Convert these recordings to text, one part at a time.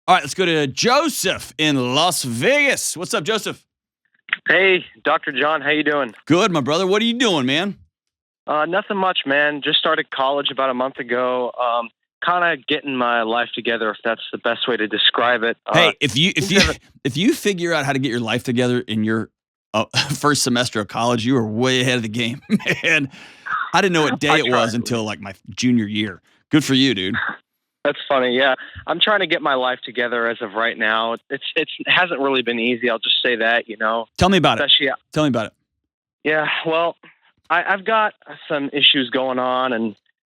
All right, let's go to Joseph in Las Vegas. What's up, Joseph? Hey, Dr. John, how you doing? Good, my brother. What are you doing, man? Nothing much, man. Just started college about a month ago. Kind of getting my life together, if that's the best way to describe it. Hey, if you figure out how to get your life together in your first semester of college, you are way ahead of the game, man. I didn't know what day it was until like my junior year. Good for you, dude. That's funny. Yeah, I'm trying to get my life together as of right now. It hasn't really been easy. I'll just say that. Tell me about it. Tell me about it. Yeah. Well, I've got some issues going on, and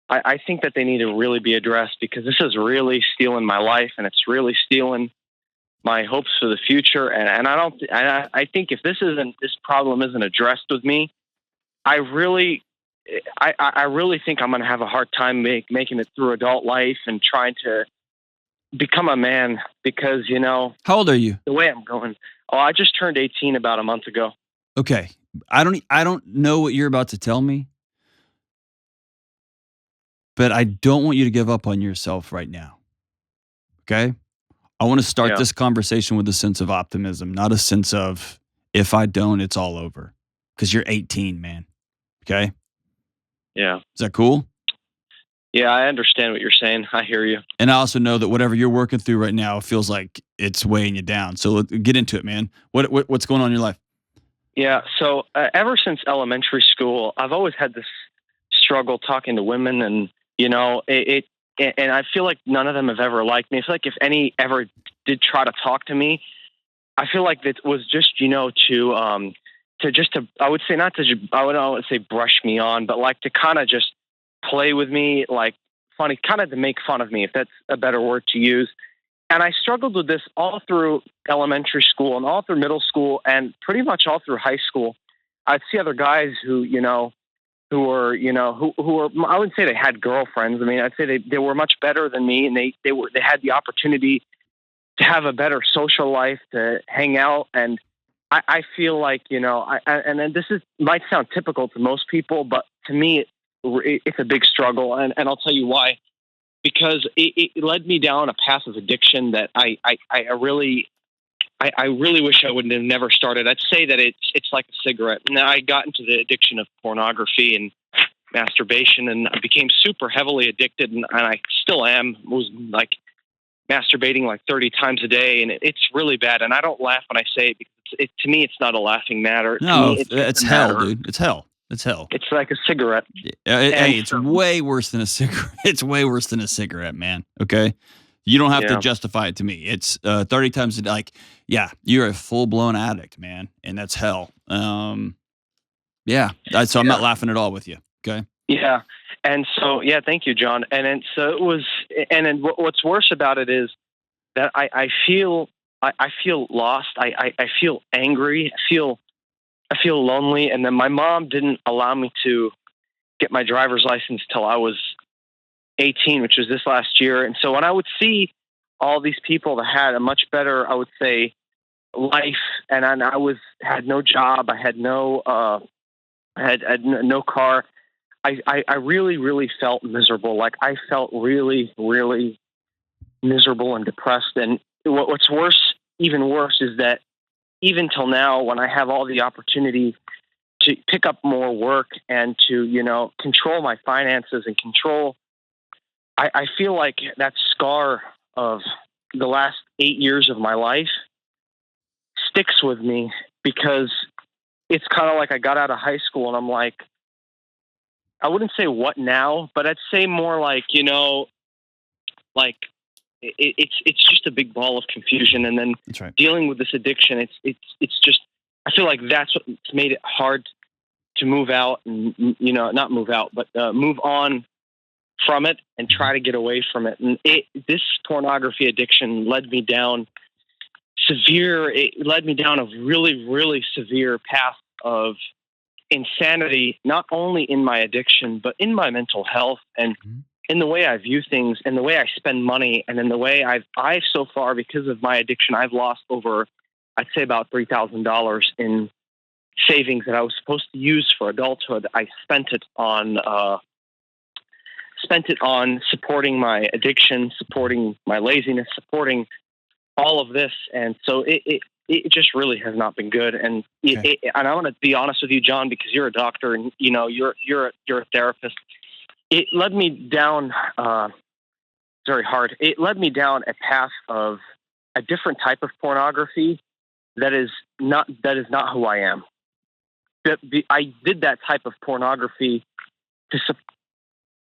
I think that they need to really be addressed because this is really stealing my life, and it's really stealing my hopes for the future. And I think if this problem isn't addressed with me, I really think I'm going to have a hard time making it through adult life and trying to become a man because, How old are you? The way I'm going. Oh, I just turned 18 about a month ago. Okay. I don't know what you're about to tell me, but I don't want you to give up on yourself right now. Okay? I want to start this conversation with a sense of optimism, not a sense of if I don't, it's all over. Because you're 18, man. Okay? Yeah. Is that cool? Yeah, I understand what you're saying. I hear you. And I also know that whatever you're working through right now feels like it's weighing you down. So get into it, man. What's going on in your life? Yeah. So ever since elementary school, I've always had this struggle talking to women, and and I feel like none of them have ever liked me. I feel like if any ever did try to talk to me, I feel like it was just I would say not to I wouldn't say brush me on, but like to kind of just play with me, like funny, kind of to make fun of me, if that's a better word to use. And I struggled with this all through elementary school and all through middle school and pretty much all through high school. I'd see other guys who were, I wouldn't say they had girlfriends. I mean, I'd say they were much better than me, and they had the opportunity to have a better social life, to hang out. And I feel like, and then this might sound typical to most people, but to me, it's a big struggle. And I'll tell you why. Because it led me down a path of addiction that I really wish I would have never started. I'd say that it's like a cigarette. And I got into the addiction of pornography and masturbation, and I became super heavily addicted, and I still am. Was like masturbating like 30 times a day, and it's really bad. And I don't laugh when I say it because to me it's not a laughing matter. No, it's hell, dude. It's hell. It's hell. It's like a cigarette. Hey, it's way worse than a cigarette. It's way worse than a cigarette, man. Okay? You don't have to justify it to me. It's 30 times a day. Like, yeah, you're a full-blown addict, man, and that's hell. So I'm not laughing at all with you, okay? Yeah. And so, thank you, John. And then, so it was, and then what's worse about it is that I feel lost. I feel angry. I feel lonely. And then my mom didn't allow me to get my driver's license till I was 18, which was this last year. And so when I would see all these people that had a much better, I would say, life, and I had no job, I had no car, I really, really felt miserable. Like I felt really, really miserable and depressed. And what's worse, even worse, is that even till now, when I have all the opportunity to pick up more work and to, control my finances and control, I feel like that scar of the last 8 years of my life sticks with me, because it's kind of like I got out of high school and I'm like, I wouldn't say what now, but I'd say more like, like it's just a big ball of confusion. And then dealing with this addiction, it's just, I feel like that's what's made it hard to move out and, not move out, but move on from it and try to get away from it. And this pornography addiction led me down a really, really severe path of insanity, not only in my addiction, but in my mental health and in the way I view things and the way I spend money. And in the way I've so far, because of my addiction, I've lost over, I'd say about $3,000 in savings that I was supposed to use for adulthood. I spent it on supporting my addiction, supporting my laziness, supporting all of this. And so it just really has not been good. And and I want to be honest with you, John, because you're a doctor and you're a therapist. It led me down very hard. It led me down a path of a different type of pornography that is not who I am. I did that type of pornography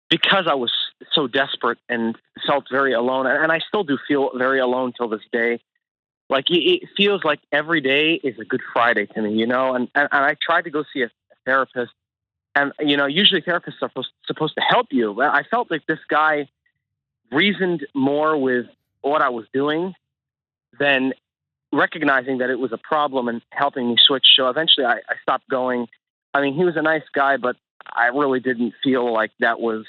because I was so desperate and felt very alone, and I still do feel very alone till this day. Like it feels like every day is a Good Friday to me, And I tried to go see a therapist, and usually therapists are supposed to help you. But I felt like this guy reasoned more with what I was doing than recognizing that it was a problem and helping me switch. So eventually I stopped going. I mean, he was a nice guy, but I really didn't feel like that was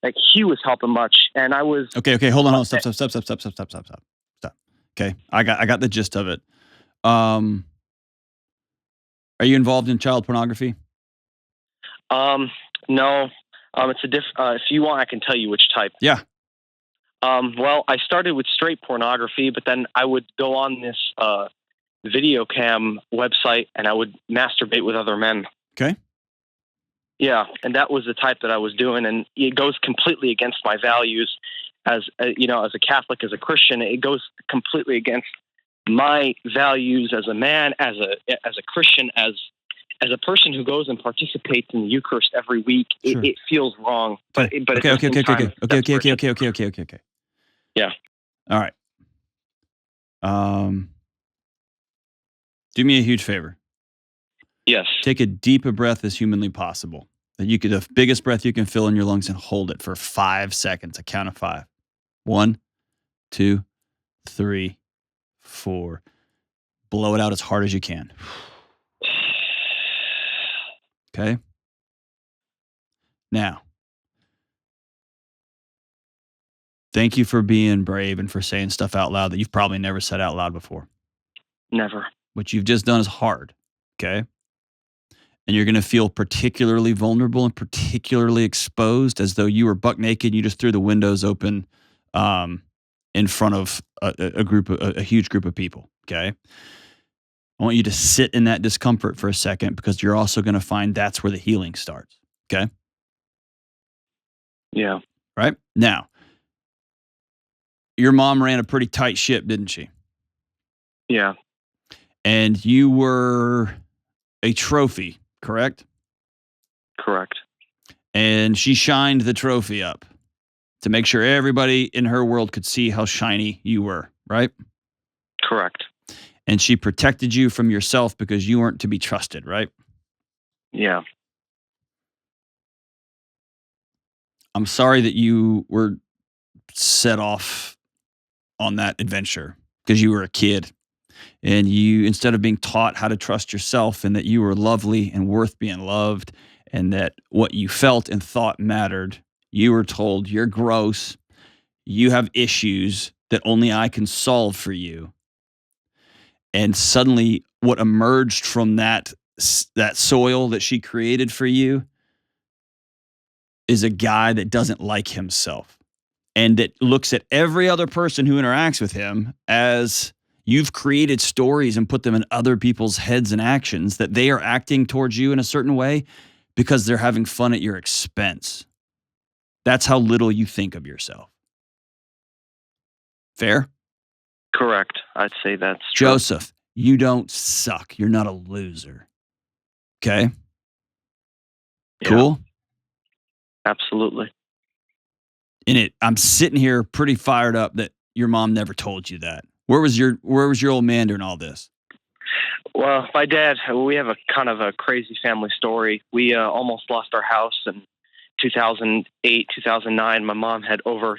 like he was helping much. And I was okay. Hold on. Stop. Okay, I got the gist of it. Are you involved in child pornography? No. It's if you want, I can tell you which type. Yeah. Well, I started with straight pornography, but then I would go on this video cam website and I would masturbate with other men. Okay. Yeah, and that was the type that I was doing, and it goes completely against my values as a Catholic, as a Christian. It goes completely against my values as a man, as a Christian, as a person who goes and participates in the Eucharist every week. Sure. It feels wrong. But okay. Yeah. All right. Do me a huge favor. Yes. Take a deeper breath as humanly possible. The biggest breath you can fill in your lungs, and hold it for 5 seconds. A count of 5. 1, 2, 3, 4. Blow it out as hard as you can. Okay. Now, thank you for being brave and for saying stuff out loud that you've probably never said out loud before. Never. What you've just done is hard. Okay. And you're going to feel particularly vulnerable and particularly exposed, as though you were buck naked. You just threw the windows open in front of a huge group of people. Okay. I want you to sit in that discomfort for a second, because you're also going to find that's where the healing starts. Okay. Yeah. Right now, your mom ran a pretty tight ship, didn't she? Yeah. And you were a trophy, correct? Correct. And she shined the trophy up to make sure everybody in her world could see how shiny you were, right? Correct. And she protected you from yourself because you weren't to be trusted, right? Yeah. I'm sorry that you were set off on that adventure because you were a kid, and you, instead of being taught how to trust yourself and that you were lovely and worth being loved and that what you felt and thought mattered, you were told you're gross, you have issues that only I can solve for you. And suddenly what emerged from that soil that she created for you is a guy that doesn't like himself and that looks at every other person who interacts with him as you've created stories and put them in other people's heads and actions, that they are acting towards you in a certain way because they're having fun at your expense. That's how little you think of yourself. Fair? Correct. I'd say that's true. Joseph, you don't suck. You're not a loser. Okay? Yeah. Cool? Absolutely. I'm sitting here pretty fired up that your mom never told you that. Where was your old man during all this? Well, my dad, we have a kind of a crazy family story. We almost lost our house in 2008, 2009. My mom had over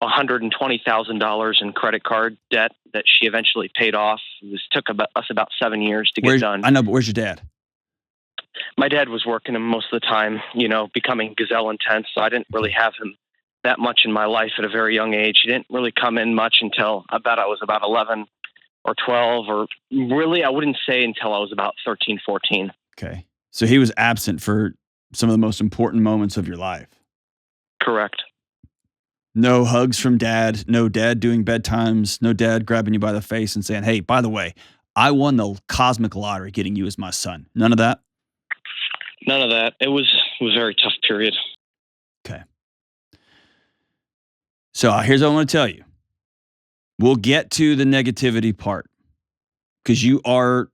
$120,000 in credit card debt that she eventually paid off. It took us about 7 years to get done. I know, but where's your dad? My dad was working most of the time, becoming gazelle intense. So I didn't really have him that much in my life at a very young age. He didn't really come in much until I was about 11 or 12, or really, I wouldn't say until I was about 13, 14. Okay. So he was absent for some of the most important moments of your life. Correct. No hugs from dad, no dad doing bedtimes, no dad grabbing you by the face and saying, hey, by the way, I won the cosmic lottery getting you as my son. None of that? None of that. It was a very tough period. Okay. So here's what I want to tell you. We'll get to the negativity part because you are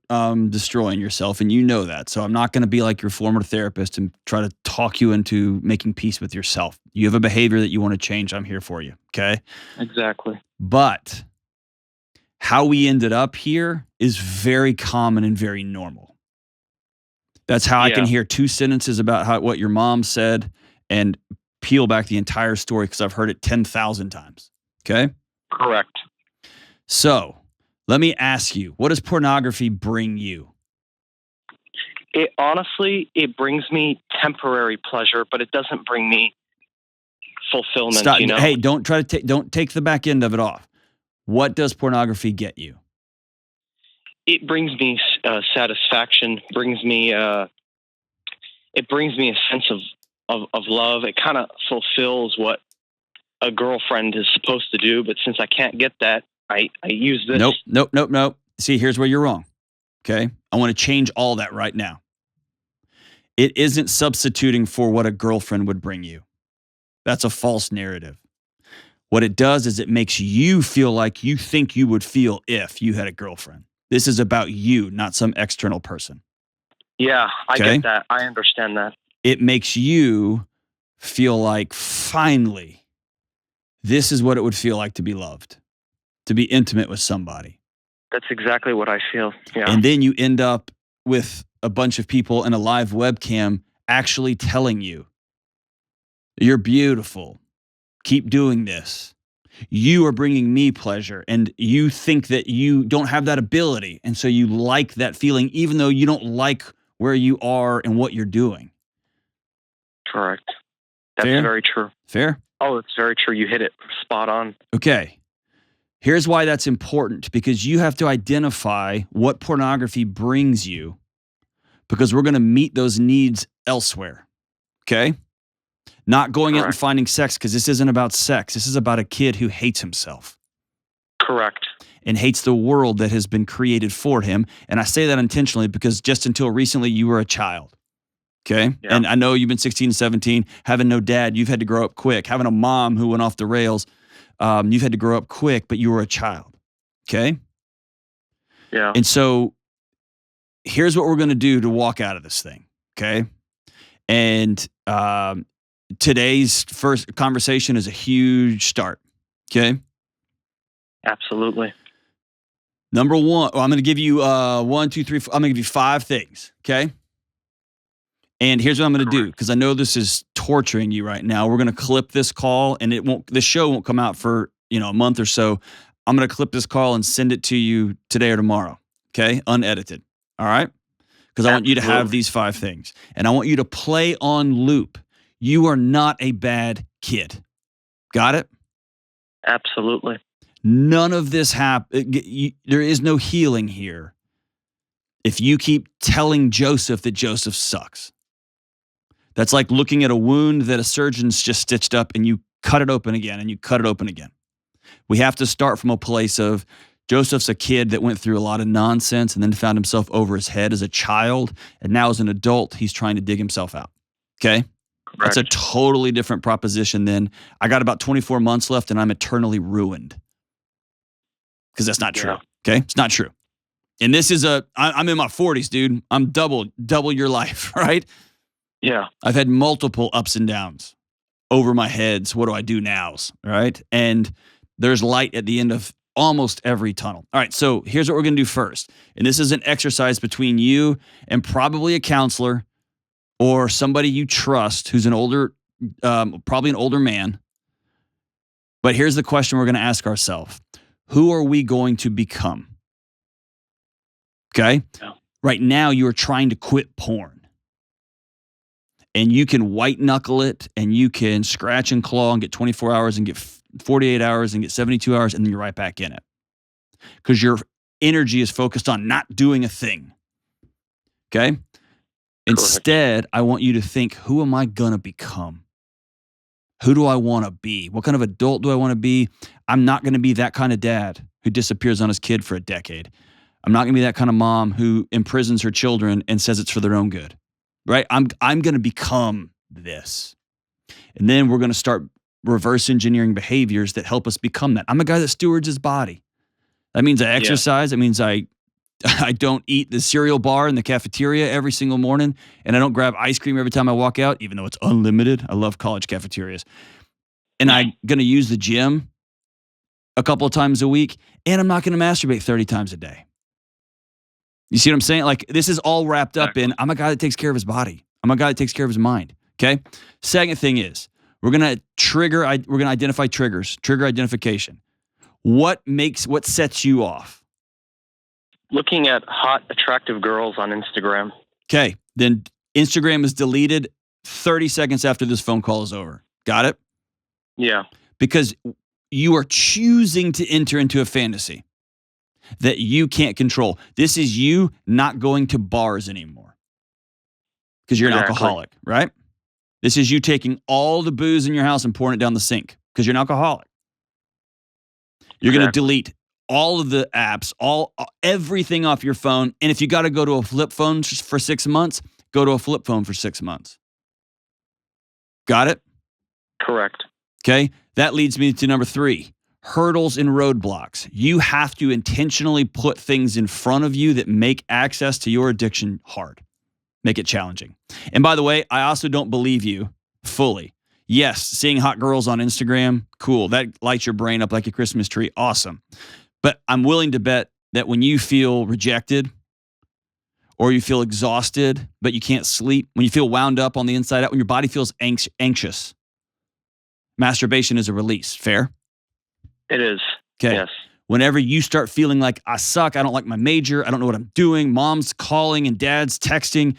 destroying yourself and you know that. So I'm not going to be like your former therapist and try to talk you into making peace with yourself. You have a behavior that you want to change. I'm here for you. Okay. Exactly. But how we ended up here is very common and very normal. That's how I can hear 2 sentences about what your mom said and peel back the entire story because I've heard it 10,000 times. Okay? Correct. So let me ask you, what does pornography bring you? It honestly, it brings me temporary pleasure, but it doesn't bring me fulfillment. Stop. You know? Hey, don't take the back end of it off. What does pornography get you? It brings me satisfaction. It brings me a sense of love. It kind of fulfills what a girlfriend is supposed to do. But since I can't get that, I use this. Nope. See, here's where you're wrong. Okay, I want to change all that right now. It isn't substituting for what a girlfriend would bring you. That's a false narrative. What it does is it makes you feel like you think you would feel if you had a girlfriend. This is about you, not some external person. Yeah, I get that. I understand that. It makes you feel like, finally, this is what it would feel like to be loved, to be intimate with somebody. That's exactly what I feel. Yeah. And then you end up with a bunch of people in a live webcam actually telling you, you're beautiful. Keep doing this. You are bringing me pleasure, and you think that you don't have that ability. And so you like that feeling, even though you don't like where you are and what you're doing. Correct. That's Fair? Very true. Fair? Oh, it's very true. You hit it spot on. Okay. Here's why that's important, because you have to identify what pornography brings you, because we're going to meet those needs elsewhere. Okay? Not going out and finding sex, because this isn't about sex. This is about a kid who hates himself. Correct. And hates the world that has been created for him. And I say that intentionally because just until recently, you were a child. Okay? Yeah. And I know you've been 16, 17, having no dad. You've had to grow up quick. Having a mom who went off the rails. You've had to grow up quick, but you were a child. Okay? Yeah. And so here's what we're going to do to walk out of this thing. Okay? And today's first conversation is a huge start. Okay? Absolutely. Number one, I'm going to give you 1, 2, 3, 4, I'm going to give you 5 things. Okay? And here's what I'm going to do, because I know this is torturing you right now. We're going to clip this call, and this show won't come out for, a month or so. I'm going to clip this call and send it to you today or tomorrow. Okay? Unedited. All right? Because I want you to have these 5 things. And I want you to play on loop. You are not a bad kid. Got it? Absolutely. None of this there is no healing here if you keep telling Joseph that Joseph sucks. That's like looking at a wound that a surgeon's just stitched up and you cut it open again and you cut it open again. We have to start from a place of Joseph's a kid that went through a lot of nonsense and then found himself over his head as a child. And now as an adult, he's trying to dig himself out. Okay? Correct. That's a totally different proposition than I got about 24 months left and I'm eternally ruined. Because that's not true. Okay? It's not true. And this is I'm in my 40s, dude. I'm double your life, right? Yeah. I've had multiple ups and downs over my head. So what do I do now? Right? And there's light at the end of almost every tunnel. All right. So here's what we're going to do first. And this is an exercise between you and probably a counselor or somebody you trust who's probably an older man. But here's the question we're going to ask ourselves. Who are we going to become? Okay? Yeah. Right now, you are trying to quit porn. And you can white knuckle it and you can scratch and claw and get 24 hours and get 48 hours and get 72 hours and then you're right back in it. Because your energy is focused on not doing a thing. Okay? Correct. Instead, I want you to think, who am I going to become? Who do I want to be? What kind of adult do I want to be? I'm not going to be that kind of dad who disappears on his kid for a decade. I'm not going to be that kind of mom who imprisons her children and says it's for their own good, right? I'm going to become this. And then we're going to start reverse engineering behaviors that help us become that. I'm a guy that stewards his body. That means I exercise. That means I don't eat the cereal bar in the cafeteria every single morning, and I don't grab ice cream every time I walk out, even though it's unlimited. I love college cafeterias. And I'm going to use the gym a couple of times a week, and I'm not going to masturbate 30 times a day. You see what I'm saying? Like, this is all wrapped up in, I'm a guy that takes care of his body. I'm a guy that takes care of his mind. Okay? Second thing is, we're going to identify triggers, trigger identification. What sets you off? Looking at hot, attractive girls on Instagram. Okay, then Instagram is deleted 30 seconds after this phone call is over. Got it? Yeah. Because you are choosing to enter into a fantasy that you can't control. This is you not going to bars anymore because you're an alcoholic, right? This is you taking all the booze in your house and pouring it down the sink because you're an alcoholic. You're going to delete all of the apps, everything off your phone. And if you got to go to a flip phone for 6 months, go to a flip phone for 6 months. Got it? Correct. Okay. That leads me to number 3, hurdles and roadblocks. You have to intentionally put things in front of you that make access to your addiction hard, make it challenging. And by the way, I also don't believe you fully. Yes, seeing hot girls on Instagram, cool. That lights your brain up like a Christmas tree. Awesome. But I'm willing to bet that when you feel rejected or you feel exhausted, but you can't sleep, when you feel wound up on the inside out, when your body feels anxious, masturbation is a release. Fair? It is. Okay. Yes. Whenever you start feeling like I suck, I don't like my major, I don't know what I'm doing, mom's calling and dad's texting,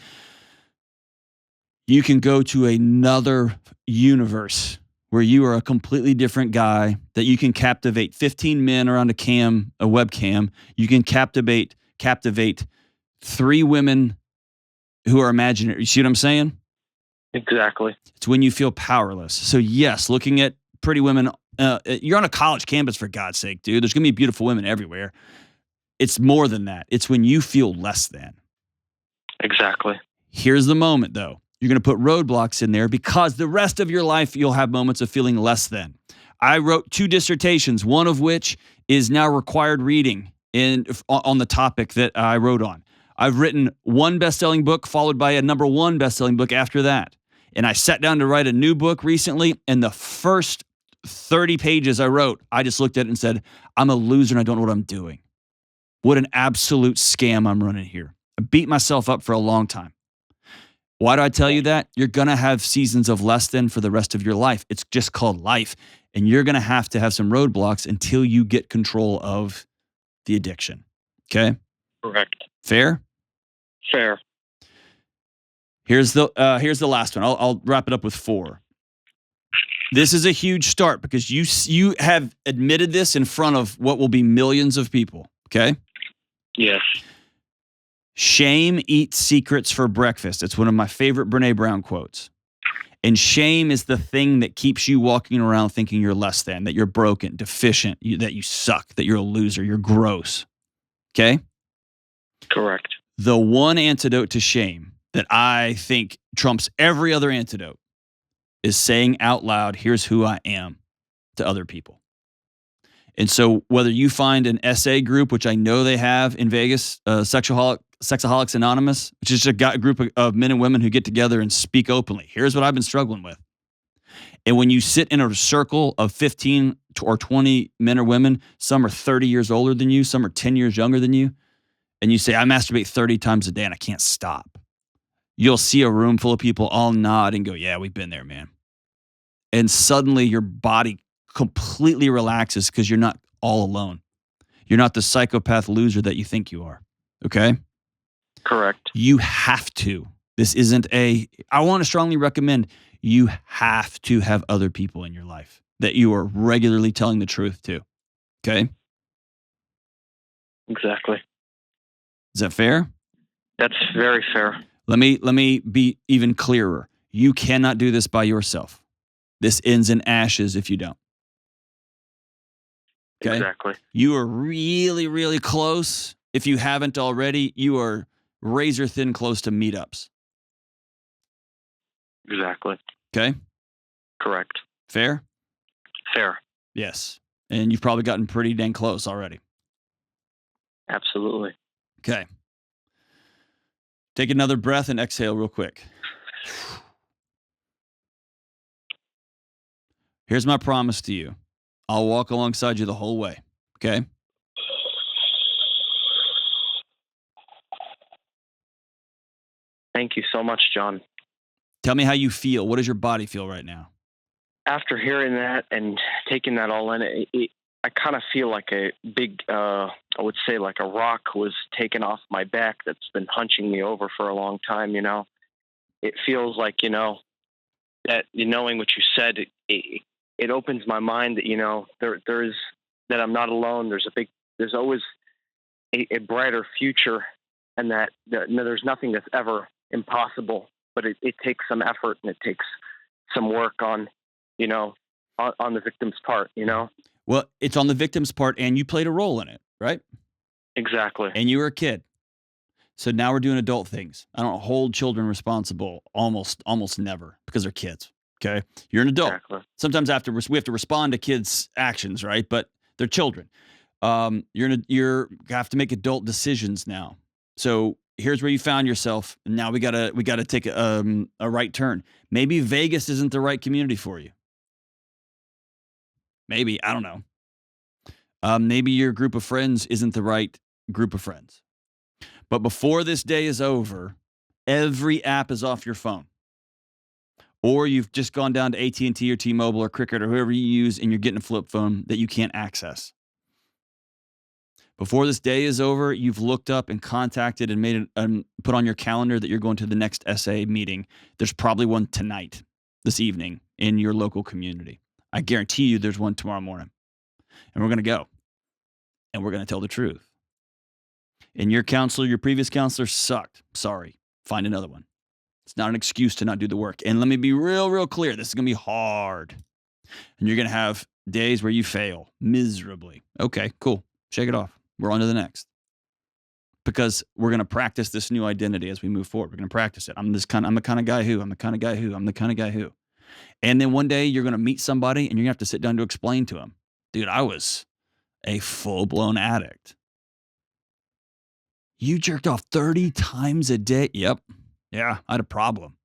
you can go to another universe where you are a completely different guy that you can captivate 15 men around a webcam. You can captivate 3 women who are imaginary. You see what I'm saying? Exactly. It's when you feel powerless. So yes, looking at pretty women, you're on a college campus, for God's sake, dude. There's going to be beautiful women everywhere. It's more than that. It's when you feel less than. Exactly. Here's the moment, though. You're going to put roadblocks in there because the rest of your life, you'll have moments of feeling less than. I wrote 2 dissertations, one of which is now required reading on the topic that I wrote on. I've written 1 best-selling book followed by a number 1 best-selling book after that. And I sat down to write a new book recently, and the first 30 pages I wrote, I just looked at it and said, I'm a loser and I don't know what I'm doing. What an absolute scam I'm running here. I beat myself up for a long time. Why do I tell you that? You're going to have seasons of less than for the rest of your life. It's just called life. And you're going to have some roadblocks until you get control of the addiction. Okay? Correct. Fair? Fair. Here's the last one. I'll wrap it up with 4. This is a huge start because you have admitted this in front of what will be millions of people. Okay? Yes. Shame eats secrets for breakfast. It's one of my favorite Brené Brown quotes. And shame is the thing that keeps you walking around thinking you're less than, that you're broken, deficient, that you suck, that you're a loser, you're gross. Okay? Correct. The one antidote to shame that I think trumps every other antidote is saying out loud, here's who I am, to other people. And so whether you find an SA group, which I know they have in Vegas, Sexaholics Anonymous, which is a group of men and women who get together and speak openly. Here's what I've been struggling with. And when you sit in a circle of 15 or 20 men or women, some are 30 years older than you, some are 10 years younger than you, and you say, I masturbate 30 times a day and I can't stop. You'll see a room full of people all nod and go, yeah, we've been there, man. And suddenly your body completely relaxes because you're not all alone. You're not the psychopath loser that you think you are. Okay? Correct. You have to. This isn't I want to strongly recommend you have to have other people in your life that you are regularly telling the truth to. Okay? Exactly. Is that fair? That's very fair. Let me be even clearer. You cannot do this by yourself. This ends in ashes if you don't. Okay? Exactly. You are really, really close. If you haven't already, you are razor thin close to meetups. Exactly. Okay? Correct. Fair? Fair. Yes. And you've probably gotten pretty dang close already. Absolutely. Okay. Take another breath and exhale real quick. Here's my promise to you. I'll walk alongside you the whole way. Okay? Thank you so much, John. Tell me how you feel. What does your body feel right now? After hearing that and taking that all in, I kind of feel like a big, I would say like a rock was taken off my back that's been hunching me over for a long time, you know. It feels like, you know, that knowing what you said, it opens my mind that, you know, there's that I'm not alone. There's always a brighter future, and that there's nothing that's ever impossible, but it takes some effort and it takes some work on, you know, on the victim's part, you know? Well, it's on the victim's part, and you played a role in it, right? Exactly. And you were a kid. So now we're doing adult things. I don't hold children responsible almost never because they're kids. Okay. You're an adult. Exactly. Sometimes we have to respond to kids' actions, right? But they're children. You have to make adult decisions now. So here's where you found yourself. And now we gotta take a right turn. Maybe Vegas isn't the right community for you. Maybe, I don't know. Maybe your group of friends isn't the right group of friends. But before this day is over, every app is off your phone. Or you've just gone down to AT&T or T-Mobile or Cricket or whoever you use, and you're getting a flip phone that you can't access. Before this day is over, you've looked up and contacted and made it put on your calendar that you're going to the next SA meeting. There's probably one tonight, this evening, in your local community. I guarantee you there's one tomorrow morning. And we're going to go. And we're going to tell the truth. And your previous counselor sucked. Sorry. Find another one. It's not an excuse to not do the work. And let me be real clear. This is going to be hard. And you're going to have days where you fail miserably. Okay, cool. Shake it off. We're on to the next. Because we're going to practice this new identity as we move forward. We're going to practice it. I'm the kind of guy who. And then one day you're going to meet somebody and you're going to have to sit down to explain to them. Dude, I was a full-blown addict. You jerked off 30 times a day? Yep. Yeah, I had a problem.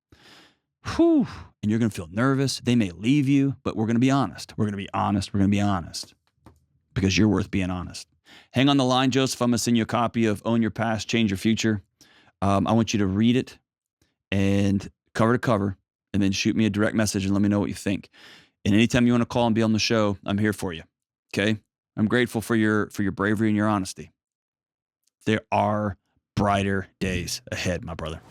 Whew. And you're going to feel nervous. They may leave you, but we're going to be honest. We're going to be honest. Because you're worth being honest. Hang on the line, Joseph. I'm going to send you a copy of Own Your Past, Change Your Future. I want you to read it and cover to cover, and then shoot me a direct message and let me know what you think. And anytime you want to call and be on the show, I'm here for you. Okay? I'm grateful for your bravery and your honesty. There are brighter days ahead, my brother.